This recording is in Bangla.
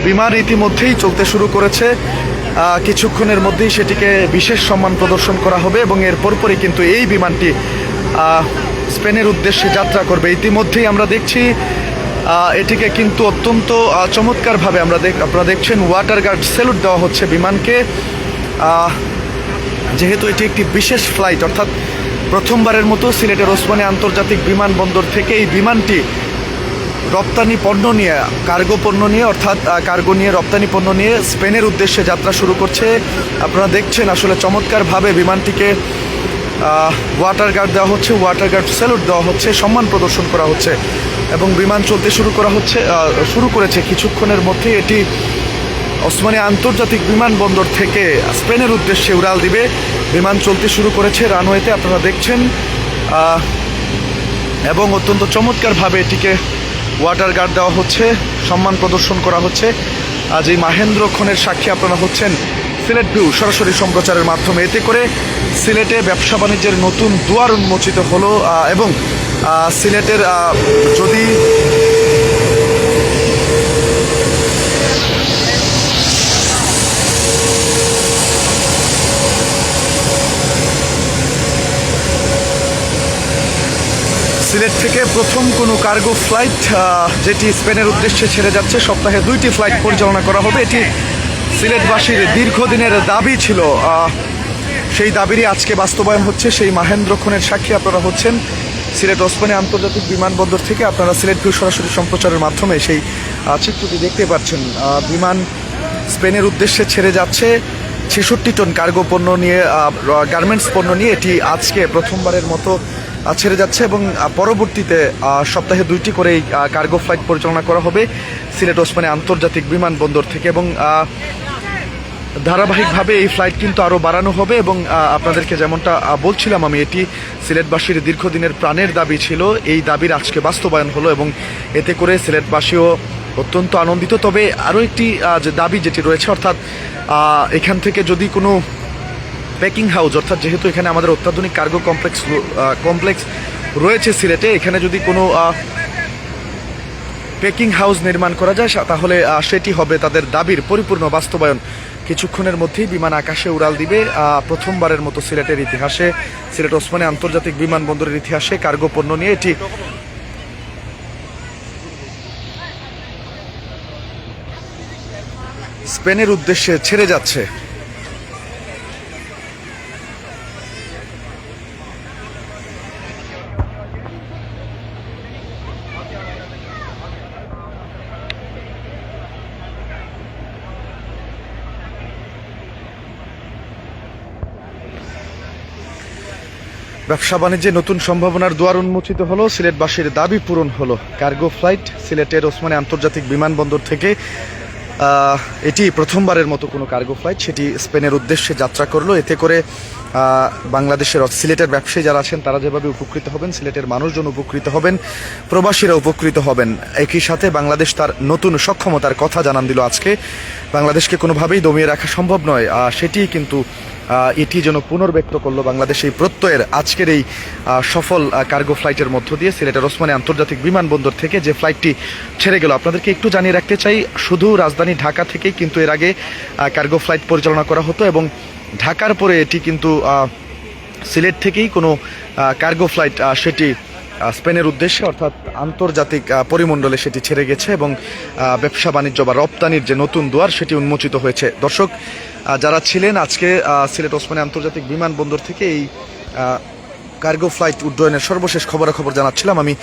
বিমান ইতিমধ্যেই চলতে শুরু করেছে। কিছুক্ষণের মধ্যেই সেটিকে বিশেষ সম্মান প্রদর্শন করা হবে এবং এর পরপরই কিন্তু এই বিমানটি স্পেনের উদ্দেশ্যে যাত্রা করবে। ইতিমধ্যেই আমরা দেখছি এটিকে কিন্তু অত্যন্ত চমৎকারভাবে আপনারা দেখছেন ওয়াটার গার্ড স্যালুট দেওয়া হচ্ছে বিমানকে, যেহেতু এটি একটি বিশেষ ফ্লাইট, অর্থাৎ প্রথমবারের মতো সিলেটের ওসমানী আন্তর্জাতিক বিমানবন্দর থেকে এই বিমানটি রপ্তানি পণ্য নিয়ে, কার্গো পণ্য নিয়ে, অর্থাৎ কার্গো নিয়ে, রপ্তানি পণ্য নিয়ে স্পেনের উদ্দেশ্যে যাত্রা শুরু করছে। আপনারা দেখছেন আসলে চমৎকারভাবে বিমানটিকে ওয়াটার গার্ড দেওয়া হচ্ছে, ওয়াটার গার্ড স্যালুট দেওয়া হচ্ছে, সম্মান প্রদর্শন করা হচ্ছে এবং বিমান চলতে শুরু করেছে কিছুক্ষণের মধ্যে। এটি ওসমানী আন্তর্জাতিক বিমানবন্দর থেকে স্পেনের উদ্দেশ্যে উড়াল দিবে। বিমান চলতে শুরু করেছে রানওয়েতে, আপনারা দেখছেন, এবং অত্যন্ত চমৎকারভাবে এটিকে ওয়াটার গার্ড দেওয়া হচ্ছে, সম্মান প্রদর্শন করা হচ্ছে। আজ এই মাহেন্দ্রক্ষণের সাক্ষী আপনারা হচ্ছেন সিলেট ভিউ সরাসরি সম্প্রচারের মাধ্যমে। এতে করে সিলেটে ব্যবসা বাণিজ্যের নতুন দুয়ার উন্মোচিত হলো এবং সিলেটের যদি সিলেট থেকে প্রথম কোনো কার্গো ফ্লাইট যেটি স্পেনের উদ্দেশ্যে ছেড়ে যাচ্ছে, সপ্তাহে 2টি ফ্লাইট পরিচালনা করা হবে। এটি সিলেটবাসীর দীর্ঘদিনের দাবি ছিল, সেই দাবিরই আজকে বাস্তবায়ন হচ্ছে। সেই মাহেন্দ্রক্ষণের সাক্ষী আপনারা হচ্ছেন সিলেট ওসমানী আন্তর্জাতিক বিমানবন্দর থেকে। আপনারা সিলেট ভিউ সরাসরি সম্প্রচারের মাধ্যমে সেই চিত্রটি দেখতে পাচ্ছেন। বিমান স্পেনের উদ্দেশ্যে ছেড়ে যাচ্ছে 66 টন কার্গো পণ্য নিয়ে, গার্মেন্টস পণ্য নিয়ে। এটি আজকে প্রথমবারের মতো ছেড়ে যাচ্ছে এবং পরবর্তীতে সপ্তাহে 2টি করে এই কার্গো ফ্লাইট পরিচালনা করা হবে সিলেট ওসমানী আন্তর্জাতিক বিমানবন্দর থেকে এবং ধারাবাহিকভাবে এই ফ্লাইট কিন্তু আরও বাড়ানো হবে। এবং আপনাদেরকে যেমনটা বলছিলাম আমি, এটি সিলেটবাসীর দীর্ঘদিনের প্রাণের দাবি ছিল, এই দাবির আজকে বাস্তবায়ন হলো এবং এতে করে সিলেটবাসীও অত্যন্ত আনন্দিত। তবে আরও একটি যে দাবি যেটি রয়েছে, অর্থাৎ এখান থেকে যদি কোনো প্যাকিং হাউস, অর্থাৎ যেহেতু এখানে আমাদের অত্যাধুনিক কার্গো কমপ্লেক্স রয়েছে সিলেটে, এখানে যদি কোনো প্যাকিং হাউস নির্মাণ করা যায় তাহলে সেটি হবে তাদের দাবির পরিপূর্ণ বাস্তবায়ন। কিছুক্ষণের মধ্যেই বিমান আকাশে উড়াল দিবে। প্রথমবারের মতো সিলেটের ইতিহাসে, সিলেট ওসমানী আন্তর্জাতিক বিমানবন্দরের ইতিহাসে কার্গো পণ্য নিয়ে এটি স্পেনের উদ্দেশ্যে ছেড়ে যাচ্ছে। ব্যবসা বাণিজ্যে নতুন সম্ভাবনার দুয়ার উন্মোচিত হলো, সিলেটবাসীর দাবি পূরণ হলো। কার্গো ফ্লাইট সিলেটের ওসমানী আন্তর্জাতিক বিমানবন্দর থেকে এটি প্রথমবারের মতো কোনো কার্গো ফ্লাইট সেটি স্পেনের উদ্দেশ্যে যাত্রা করলো। এতে করে বাংলাদেশের সিলেটের ব্যবসায়ী যারা আছেন তারা যেভাবে উপকৃত হবেন, সিলেটের মানুষজন উপকৃত হবেন, প্রবাসীরা উপকৃত হবেন। একই সাথে বাংলাদেশ তার নতুন সক্ষমতার কথা জানান দিল আজকে। বাংলাদেশকে কোনোভাবেই দমিয়ে রাখা সম্ভব নয়, সেটি কিন্তু এটি যেন পুনর্ব্যক্ত করলো বাংলাদেশ এই প্রত্যয়ের আজকের এই সফল কার্গো ফ্লাইটের মধ্য দিয়ে সিলেটের ওসমানী আন্তর্জাতিক বিমানবন্দর থেকে যে ফ্লাইটটি ছেড়ে গেল। আপনাদেরকে একটু জানিয়ে রাখতে চাই, শুধু রাজধানী ঢাকা থেকেই কিন্তু এর আগে কার্গো ফ্লাইট পরিচালনা করা হতো এবং ঢাকার পরে এটি কিন্তু সিলেট থেকেই কোনো কার্গো ফ্লাইট সেটি স্পেনের উদ্দেশ্যে, অর্থাৎ আন্তর্জাতিক পরিমণ্ডলে সেটি ছেড়ে গেছে এবং ব্যবসা বাণিজ্য বা রপ্তানির যে নতুন দুয়ার সেটি উন্মোচিত হয়েছে। দর্শক যারা ছিলেন আজকে সিলেট ওসমানী আন্তর্জাতিক বিমানবন্দর থেকে এই কার্গো ফ্লাইট উড্ডয়নের সর্বশেষ খবরাখবর জানাচ্ছিলাম আমি।